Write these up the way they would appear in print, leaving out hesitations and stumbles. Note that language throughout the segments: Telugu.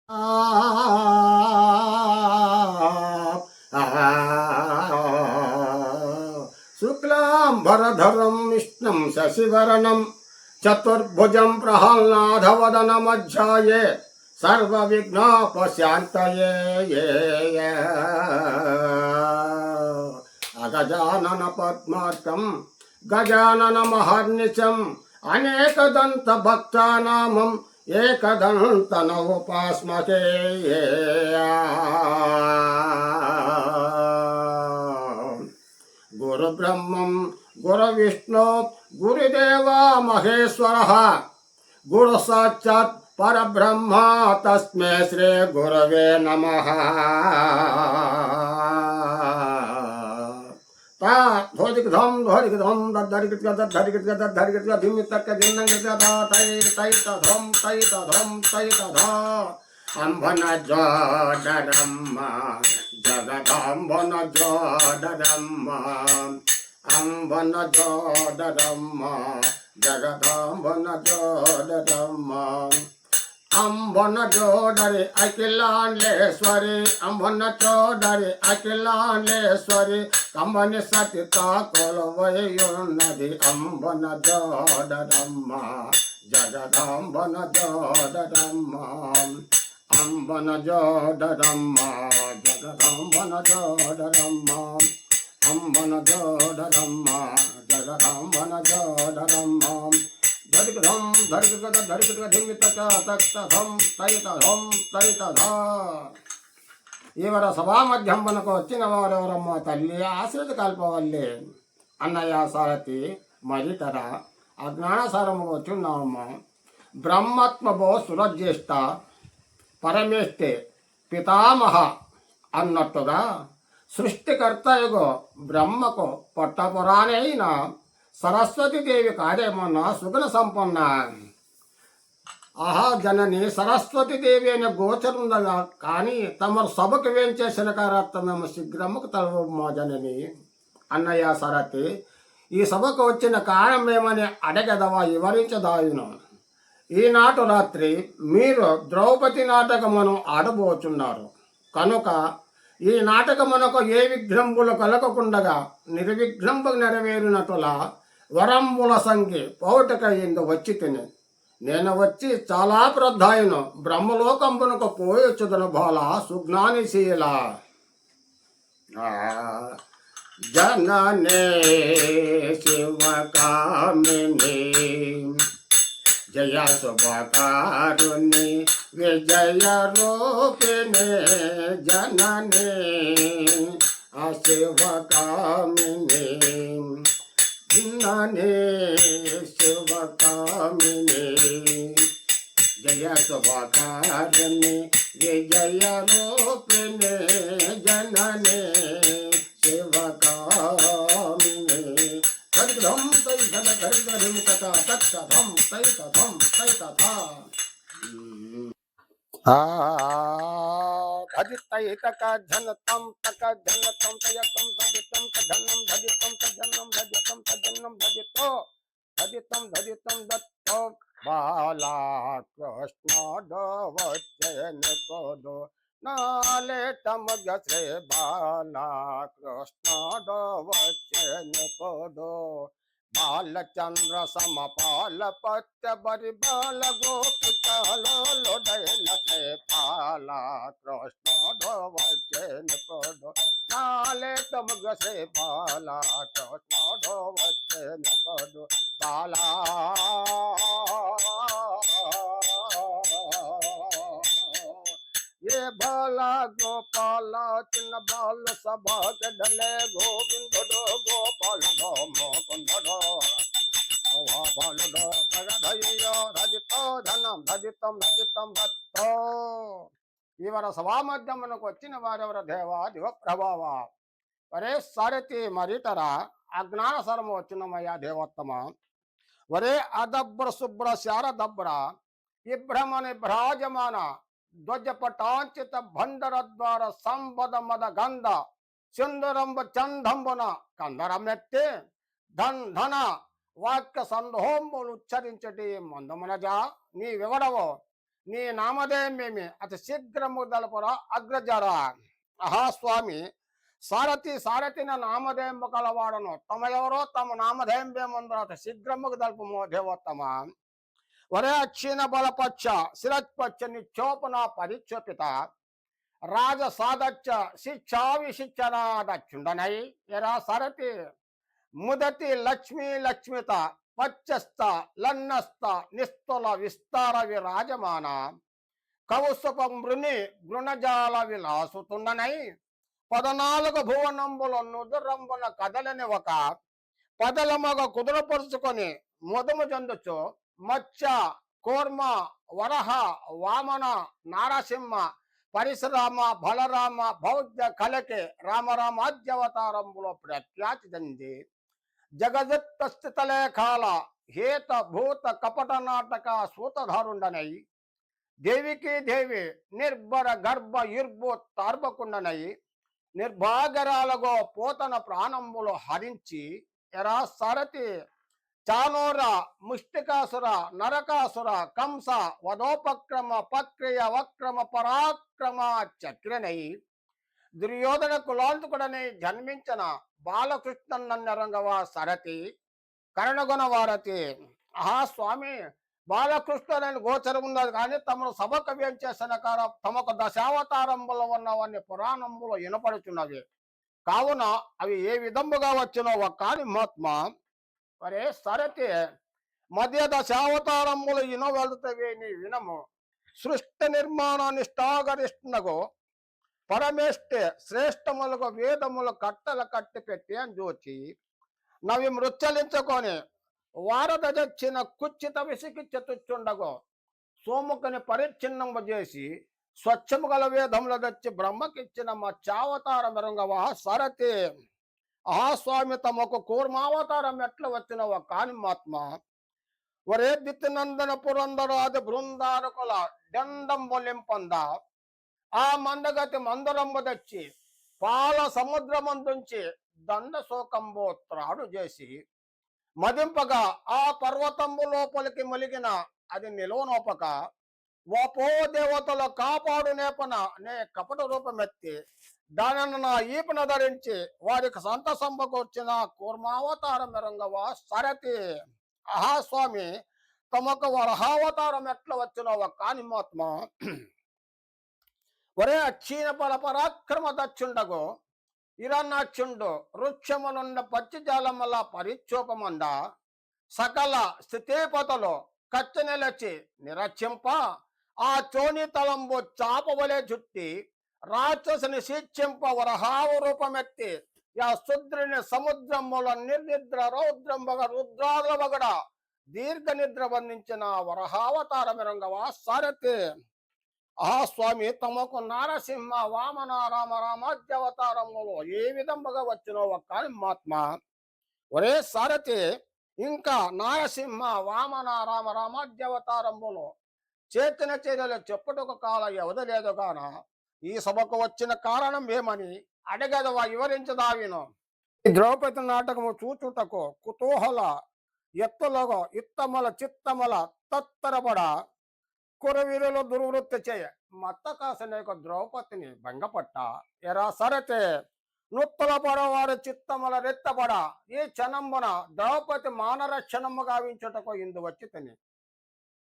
ఆ శుక్లాంబరధరం విష్ణుం శశివరణం చతుర్భుజం ప్రహ్లాదవదనమధ్యాయే సర్వవిఘ్నోపశాంతయే అగజానన పద్మార్కం గజానన మహర్నిశం అనేకదంత భక్తానామం ఏకదంతన ఉపాస్మతే గురు బ్రహ్మం గురు విష్ణు గురుదేవ మహేశ్వర గురు సాక్షాత్ పరబ్రహ్మ తస్మై శ్రీ గురవే నమః. ధోదిక ధం ధోదిక ధం దద్దరిక దద్దరిక దద్దరిక ధిమితక్క దిన్నంగ తై తైత ధం తైత ధం తైత ధ అంబన జోడరమ్మ జగదాంబన జోడరమ్మ అంబన జోడరమ్మ జగదాంబన జోడరమ్మ అంబన జోడరి అఖిలాండేశ్వరి అంబన చోడరి అఖిలాండేశ్వరి కమ్మని సతిత కొలవయున్నది అంబన జోడరమ్మ జగదాంబన జోడరమ్మ అంబన జోడరమ్మ జగదాంబన జోడరమ్మ అంబన జోడరమ్మ జగదాంబన జోడరమ్మ ధరికధం ధరిక ధరిక ధిమిత తక్తధం తైతధం తైతధ. ఈవర సభామధ్యంబనకు వచ్చిన వారెవరమ్మ తల్లి ఆశ్రిత కల్పవల్లి అన్నయ్య సారథి మరితర అజ్ఞానసారముకు వచ్చున్నామమ్మ. బ్రహ్మత్మభో సురజ్యేష్ఠ పరమేష్ఠే పితామహ అన్నట్టుగా సృష్టికర్తయుగో బ్రహ్మకు పొట్టపురాణి అయిన సరస్వతీదేవి కార్యమన్న సుగుణ సంపన్న. ఆహా జనని సరస్వతీదేవి అనే గోచరుండగా కానీ తమరు సభకు వేంచేసిన కారత్తమేమో శీఘ్రముకు తలవమ్మ జనని. అన్నయ్య సారథి ఈ సభకు వచ్చిన కారణమేమని అడగదవా వివరించదాయును. ఈనాటి రాత్రి మీరు ద్రౌపది నాటకమును ఆడబోచున్నారు కనుక ఈ నాటకమునకు ఏ విఘ్నంబులు కలగకుండగా నిర్విఘ్నంబు నెరవేరినట్టులా వరంబుల సంఖ్య పౌటక ఎందు వచ్చి తిని నేను వచ్చి చాలా ప్రధాయను బ్రహ్మలోకంబునకు పోయొచ్చుదను బాల సుజ్ఞానిశీల. జననే శివకామిని జయ శుభకారుణి విజయ రూపిణి జనని శివకామిని భిన్నని శివకామిని జయ శుభకారుణి విజయ రూపిణి జనని శివకామిని. ధరికధం తైత ధరికధం తక్తధం తైతధం తైతధ. ధజితైతక ధనతం తక ధనతం తయతం ధజితం తధనం ధజితం తధనం ధజితం తధనం ధజితో ధజితం ధజితం దత్తో బాలా కృష్ణ దవచ్చని పదో నాలే తమగ శ్రీ బాలా కృష్ణ దవచ్చని పదో బాలచంద్ర సమపాల పత్య బరి బాల గోపికాలోడైన శ్రీ బాల కృష్ణ వచ్చేన పదో నాలే తమగ శ్రీ బాల కృష్ణ వచ్చేన పదో బాలా ये भला गोपाल चिन्न बाल सभा के ढले गोविंद डो गोपाल डो मोकुंद डो गोपाल डो धैर्य धजितो धनम धजितम धजितम दत्तो. ఈవర సభామధ్యమునకు వచ్చిన వారెవర దేవా దివ ప్రభావ వరే సారథి మరితర అజ్ఞాన సరము వచ్చినమయ్యా దేవోత్తమ. వరే అదబ్ర శుభ్ర శారదబ్ర ఇభ్రమని భ్రాజమాన ధ్వజపటాంచిత భండర ద్వార సంపద మద గంధ సింధురంబ చందంబున కందరమెత్తి ధన్ ధన వాక్య సందోహంబులు ఉచ్చరించటి మందమునజా నీ వివడవో నీ నామధేయమేమి అతి శీఘ్రము దళపుర అగ్రజర. ఆహా స్వామి, సారథిన నామధేయము కలవాడను తమ ఎవరో తమ నామధేయమేముందో అతి శీఘ్రముకు దళపము దేవోత్తమ. వరే అక్షీణ బలపచ్చ శిరత్పచ్చ నిచ్చోపన పరిచోపిత రాజ సాధచ్చ శిక్షా విశిక్షనాదచ్చుండనై ఎరా సారథి ముదతి లక్ష్మీ లక్ష్మిత పచ్చస్త లన్నస్త నిస్తుల విస్తార విరాజమాన కౌసుప మృని గృణజాల విలాసుతుండనై 14 భువనంబుల నుదురంబున కదలని ఒక పదలమగ కుదురపరుచుకొని ముదము చెందుచు మత్స్య కూర్మ వరహ వామన నారసింహ పరిశురామ బలరామ బౌద్ధ కలకి రామరామాద్యవతారంబులో ప్రఖ్యాతి చెంది జగజత్త స్థితలేఖాల హేత భూత కపట నాటక సూతధారుండనై దేవికి దేవి నిర్భర గర్భ యుర్భు తార్భకుండనై నిర్భాగరాలగో పోతన ప్రాణంబులు హరించి ఎరా సారథి చానూర ముష్టికాసుర నరకాసుర కంస వదోపక్రమ పక్రియ వక్రమ పరాక్రమ చక్రనై దుర్యోధన కులాంతకుడని జన్మించిన బాలకృష్ణన్నరంగవ సరతి కరణగుణ వారతి. ఆహా స్వామి, బాలకృష్ణుని గోచరం ఉన్నది కానీ తమను సభకవ్యం చేసిన కార తమకు దశావతారంబులు ఉన్నవన్నీ పురాణంబులు వినపడుచున్నవి కావున అవి ఏ విధముగా వచ్చినవో కాని మహాత్మ. మరే సరతి మధ్య దశావతారములు ఇనవెళుతవే నీ వినము. సృష్టి నిర్మాణ నిష్ఠాగరిష్ఠనగు పరమేష్టి శ్రేష్టములకు వేదములు కట్టలు కట్టి పెట్టి అని చూచి నవి మృచ్చలించుకొని వారదచ్చిన కుచ్చిత విసికి చెతుచుండగో సోముకుని పరిచ్ఛిన్నము చేసి స్వచ్ఛము గల వేదముల దచ్చి బ్రహ్మకిచ్చిన మా చావతార మెరుంగవా సరతి. ఆహా స్వామి, తమకు కూర్మావతారం ఎట్లా వచ్చినవో కాని మహాత్మ. ఒరే దిత్తినందన పురందరాది బృందారకుల దండంబొలింపొంద ఆ మందగతి మందరంబు తెచ్చి పాల సముద్రమందుంచి దండ శోకంబో త్రాడు చేసి మదింపగా ఆ పర్వతంబు లోపలికి మొలిగిన అది నిలువనోపక ఓపో దేవతల కాపాడు నేపన నే కపట రూపమెత్తి దానిని నా ఈపున ధరించి వారికి సంతసంబకొచ్చిన కూర్మావతారం మెరంగవా సరతి. ఆహా స్వామి, తమకు వరహావతారం ఎట్లా వచ్చినవో కాని మహాత్మ. ఒరే అక్షీణ బల పరాక్రమ దచ్చుండగో ఇరన్నాచుండు వృక్షములుండ పచ్చి జాలమల పరిచోపమంద సకల స్థితిపతలు కచ్చ నిలచి నిరచింప ఆ చోని తలంబు చాపవలే చుట్టి రాక్షసుని శిక్షింప వరహావ రూపమెత్తి యా శుద్రుని సముద్రముల నిర్నిద్ర రౌద్రంబగ రుద్రాదుల దీర్ఘ నిద్ర బంధించిన వరహావతారమిరంగవా సారథి. ఆ స్వామి, తమకు నారసింహ వామన రామ రామాద్యవతారములు ఏ విధముగా వచ్చినో కానీ మహాత్మ. ఒరే సారథి, ఇంకా నారసింహ వామన రామ రామాద్యవతారములు చేతిన చర్యలు చెప్పుటకు కాల వ్యవధలేదు గాన ఈ సభకు వచ్చిన కారణం ఏమని అడగదవా వివరించదావిను. ఈ ద్రౌపది నాటకము చూచుటకు కుతూహల ఎత్తులగో ఇత్తమల చిత్తమల తత్తరపడ కురవీరులు దుర్వృత్తి చేయ మత్తకాసన యొక్క ద్రౌపదిని భంగపట్ట ఎరా సరతే నుత్తల పడవారి చిత్తముల రెత్తపడ ఈ క్షణంబున ద్రౌపది మానరక్షణము గావించుటకు ఇందు వచ్చి తిని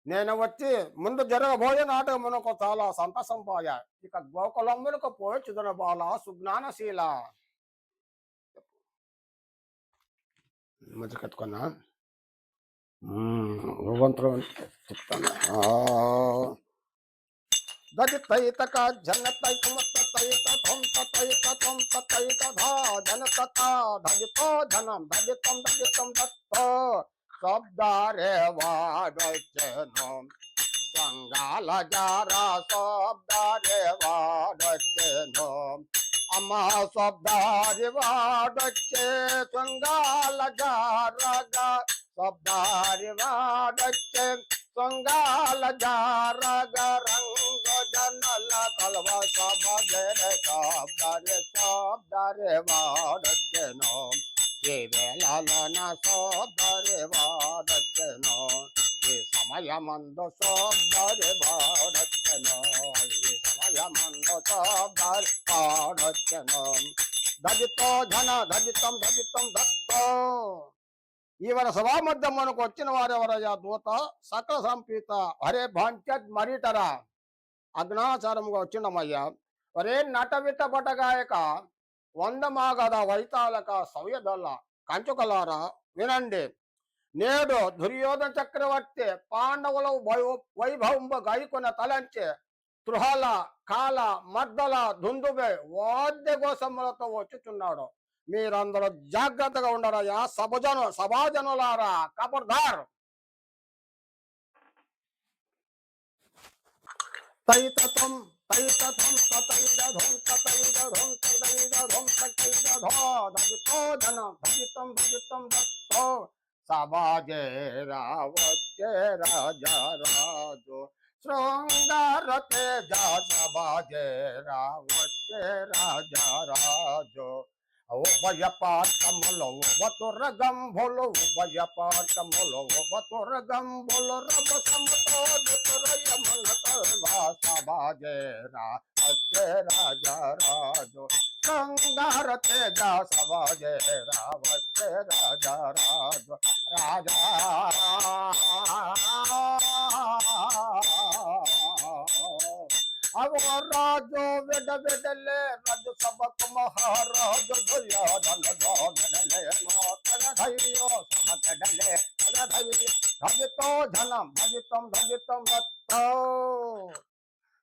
నేను వచ్చి ముందు జరగబోయే నాటకమునకు చాలా సంతసంపాయ ఇక గోకులమ్ములకు పోచుదన బాల సుజ్ఞానశీల మధ్య కట్టుకున్నా చెప్తాను. దది తైతక జన తైతమత తైత తంత తైత తంత తైత ధా జన తత దదితో ధనం దదితం దదితం దత్త శబ్దారే వాడచెను సంగాల జారా శబ్దారే వాడచెను అమ్మ శబ్దారి వాడొచ్చే సంగాల జారగా శబ్దారి వాడొచ్చే సంగాల జారగ రంగ జనల కల్వ సభగరే శబ్దారే వాడొచ్చెను ఈ వేళలోన శబ్దారే వాడొచ్చెను ఈ సమయ సమయమందు శోభరి వాడొచ్చెను ఈ సమయమందు శోభరి వాడొచ్చెను దదితో ధన దదితం దదితం దత్తో ఈవర సభా మధ్య మనకు వచ్చిన వారెవరయ్యా దూత సకల సంపీత హరే భాంచద్ మరిటరా అగ్నాచారముగా వచ్చిండమయ్యా ఒరే నటవిట బటగాయక వందమాగద వైతాళక సవ్యదల్ల కంచుకలారా వినండి. నేడు దుర్యోధన చక్రవర్తి పాండవుల వైభవంబ గాయకున తలంచి తృహల కాల మద్దల దుందుబే వాద్య గోసములతో వచ్చుచున్నాడు. మీరందరూ జాగ్రత్తగా ఉండరయ్యా సభాజనులారా. కబర్దార్. తైతతం తైతతం తైదధం తైదధం తైదధం తైదధో ధన భజితం భజితం దత్తో సభాజే రావచ్చే రాజా రాజు శృంగార తేజ సభాజే రావచ్చే రాజా రాజు ఉభయ పార్కములు వతుర గంభులు ఉభయ పార్కములు వతుర గంభులు రభ సమతోరయమల సభాజే రావచ్చే రాజా రాజు శృంగార తేజ సభాజే రావచ్చే రాజా రాజు రాజా అవో రాజు విడలే రాజు సభకు మహారాజు దుర్యోధన వెడలే తన ధైర్యో సమకెడలే తన ధైర్య భజితో ధనం భజితం భజితం దత్తో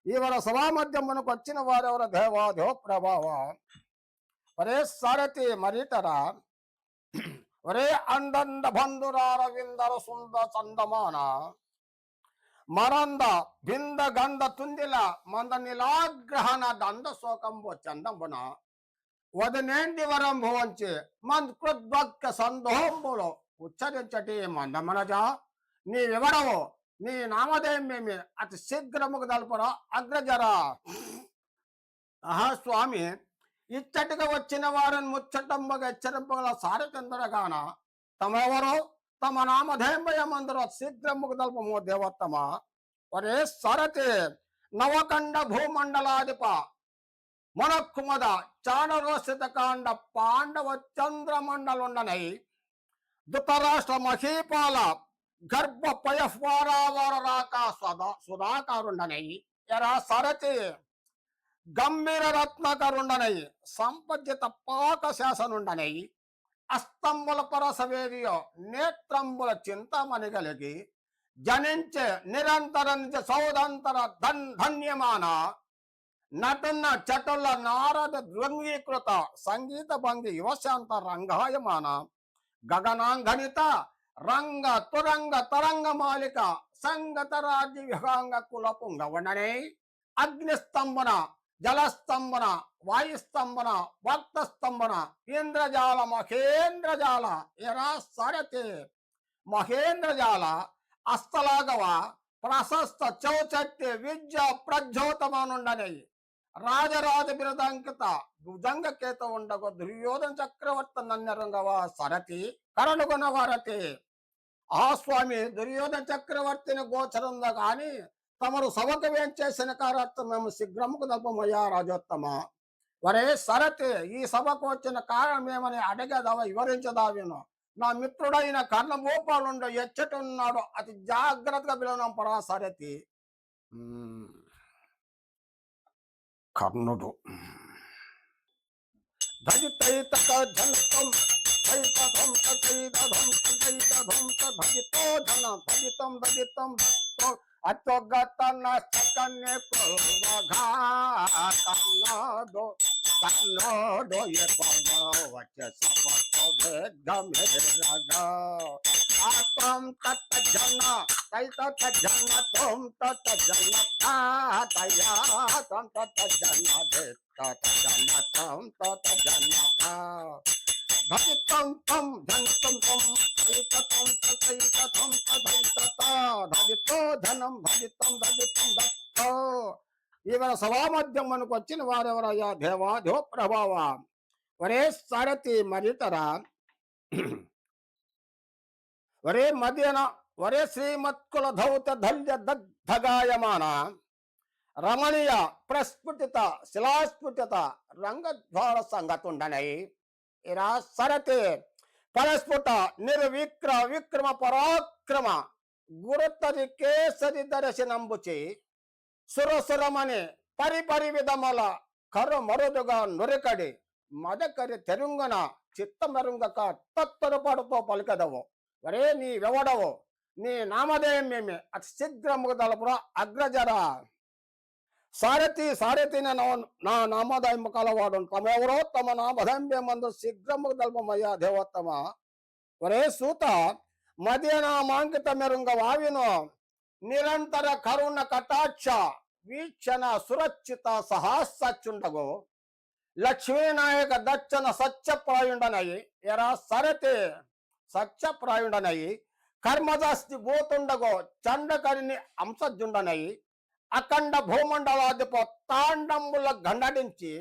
ఈవర సభా మధ్య మనకు వచ్చిన వారెవర దేవాదో ప్రభావ ఒరే సారథి మరిటరా ఒరే అందంద బంధురారవిందర సుంద చందమాన మరంద బింద గంధ తుందిల మంద నిలాగ్రహణ దంద శోకంబు చందంబున వదనేంది వరంభు వంచి మంత్కృద్భక్త సందోహంబులో ఉచ్చరించటి మందమనజ నీ వివరము నీ నామధేయమేమి అతి శీఘ్రముకు దల్పరా అగ్రజరా. ఆహా స్వామి, ఇచ్చటిగా వచ్చిన వారిని ముచ్చటంబగా హెచ్చరింపగల సారచంద్రగాన తమెవరో తమ నామధేయమందరూ శీఘ్రముకు దల్పము దేవోత్తమ. ఒరే సారథి నవకండ భూమండలాధిప మనక్కుమద చాణరోసిత కాండ పాండవ చంద్రమండలుండనై ధృతరాష్ట్ర మహీపాల గర్భ పయఫ్వారావర రాక సుధాకారుండనై ఎరా సరతి గంభీర రత్నకరుండనై సంపద్యత పాక శాసనుండనై అస్తంబుల పరసవేదియో నేత్రంబుల చింతమని కలిగి జనించే నిరంతర నిజ సౌదంతర ధన్యమాన నటున్న చటుల నారద ద్వంగీకృత సంగీత భంగి యువశాంత రంగాయమాన గగనాంగణిత రంగ తురంగ తరంగ మాలిక సంగత రాజ్య విహాంగ కుల పుంగవననే అగ్నిస్తంభన జలస్తంభన వాయుస్తంభన భక్తస్తంభన ఇంద్రజాల మహేంద్రజాల ఎరా సరతి మహేంద్రజాల అస్తలాగవ ప్రశస్త చౌచట్టి విద్య ప్రజ్యోతమానుండనే రాజరాజ బిరదాంకిత భుజంగ కేత ఉండగ దుర్యోధన చక్రవర్తి నన్నరంగవ సరతి కరణుగుణ వారతి. ఆ స్వామి దుర్యోధన చక్రవర్తిని గోచరంద గాని తమరు సభకు వేంచేసిన కారత్వం మేము శీఘ్రముకు దల్పమయ్యా రాజోత్తమ. వరే సరతి, ఈ సభకు వచ్చిన కారణమేమని అడిగేదవ వివరించదావిను. నా మిత్రుడైన కర్ణభూపాలుండు ఎచ్చటున్నాడు, అతి జాగ్రత్తగా పిలవనం పరా సరతి. కర్ణుడు భజితైతక జనతం తైతధం తైతధం తైతధం భజితో ధన భజితం భజితం భక్తో అతోగతన సకన్య కన్నోదో కన్నోదో ఏ పగవచ సపత వేగమిరగ ఆతం తత్ జన తైతత జన తం తత్ జన తాతయా తం తత్ జన దే తత్ జన తం తత్ జన భజితం తం ధనతం తం తైతతం తైతతం తైతత భజితో ధనం భజితం భజితం దత్తో. ఈవర సభా మధ్యం మనకు వచ్చిన వారెవరయ్యా దేవాదో ప్రభావ. ఒరే సారథి మరితరా ఒరే మధ్యన వరే శ్రీమత్కుల ధౌత ధల్య దగ్ధగాయమాన రమణీయ ప్రస్ఫుటిత శిలాస్ఫుటిత రంగద్వార సంగతుండనై ఇరా సరతి పరస్ఫుట నిర్విక్ర విక్రమ పరాక్రమ గురుతరి కేసరి దర్శనంబుచి సురసురమని పరిపరి విధముల కరు మరుదుగా నురికడి మదకరి తెరుంగన చిత్తమెరుంగక తత్తరపాటుతో పలికదవు. వరే నీ వెవడవు, నీ నామధేయమేమి అతి శీఘ్రముగా తలపుర అగ్రజర. సారథి నా నామధేయము కలవాడు తమెవరో తమ నామధేయమందు శీఘ్రముగా తలపమయ్యా దేవోత్తమ. వరే సూత మధ్యన మాంకిత మెరుంగ వావిను నిరంతర కరుణ కటాక్ష వీక్షణ సురక్షిత సహాసచుండగు లక్ష్మీనాయక దచ్చన సత్యప్రాయుండనయి ఎరా సరతి సత్యప్రాయుండనయి కర్మదస్తి భూతుండగో చండకరిని అంశజుండనయి అఖండ భూమండలాధిప తాండంబుల గండడించి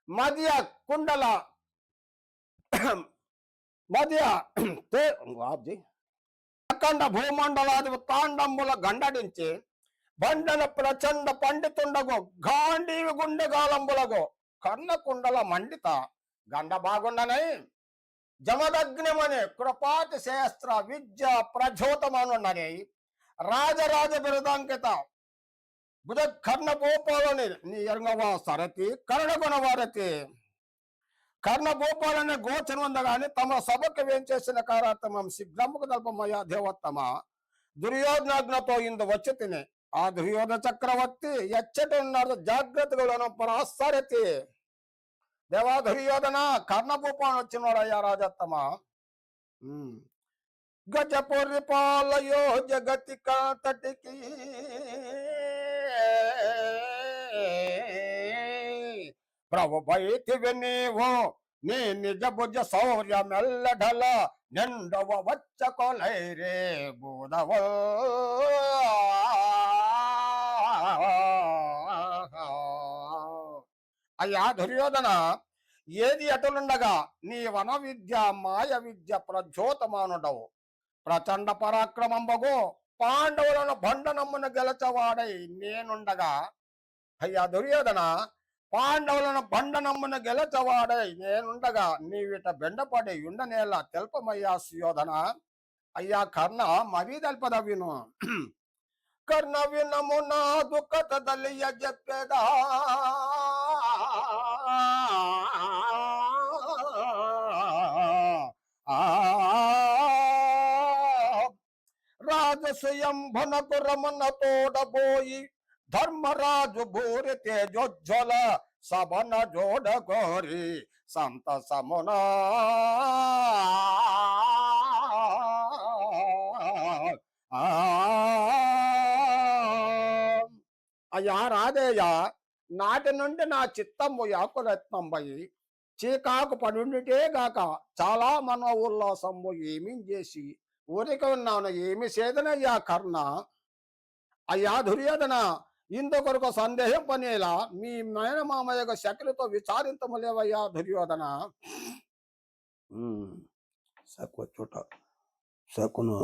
మధ్య కుండల మధ్య అఖండ భూమండలాధిప తాండంబుల గండడించి బండల ప్రచండ పండితుండగో గాంధీవి గుండెగాలంబులగో కర్ణకుండల మండిత గండ బాగుండనై జమదగ్నమని కృపాతి శాస్త్ర విద్య ప్రజోతమనున్నని రాజరాజ బిరుదాంకిత బుధ కర్ణ గోపాలని నీ ఎరంగవా సరతి కర్ణగుణ వారతి కర్ణ గోపాలని గోచరం ఉందగాని తమ సభకు వేంచేసిన కారాతమం శీఘ్రముకు తల్పమయ్యా దేవోత్తమ. దుర్యోధనాజ్ఞతో ఇందు వచ్చి తిని ఆ దుర్యోధన చక్రవర్తి ఎచ్చటి ఉన్నారు జాగ్రత్తగా పరాసరతి. దేవా దుర్యోధన కర్ణభూపాన్ని వచ్చినవాడయ్యా రాజత్తమ. గజపురి పాలయో జగతి కాతటికి ప్రభు బయటివి నీవు నీ నిజ భుజ శౌర్య మెల్లఢల నిండవ వచ్చ కొలైరే బూదవ. అయ్యా దుర్యోధన, ఏది అటులుండగా నీ వన విద్య మాయ విద్య ప్రజ్యోతమానుడవు ప్రచండ పరాక్రమంబగు పాండవులను బండనమ్మున గెలచవాడై నేనుండగా. అయ్యా దుర్యోధన, పాండవులను బండనమ్మున గెలచవాడై నేనుండగా నీవిట బెండపడి ఉండనేలా తెల్పమయ్యా సుయోధన. అయ్యా కర్ణ మరీ తెల్పద విను. కర్ణ వినము నా దుఃఖతదలియ చెప్పేదా రాజసుయంభనకు రమణ తోడబోయి ధర్మరాజు భూరి తేజోజ్వల సభన జోడగోరి సంతసమున అయ్యా రాధేయ, నాటి నుండి నా చిత్తము యాకురత్నంబయి చీకాకు పనుండిటే గాక చాలా మన ఉల్లాసము ఏమీ చేసి ఊరికి ఉన్నాను ఏమి సేదనయ్యా కర్ణ. అయ్యా దుర్యోధన, ఇందుకొరకు సందేహం పనేలా మీ మేనమామయ్య శకులతో విచారించములేవయ్యా దుర్యోధన. శకును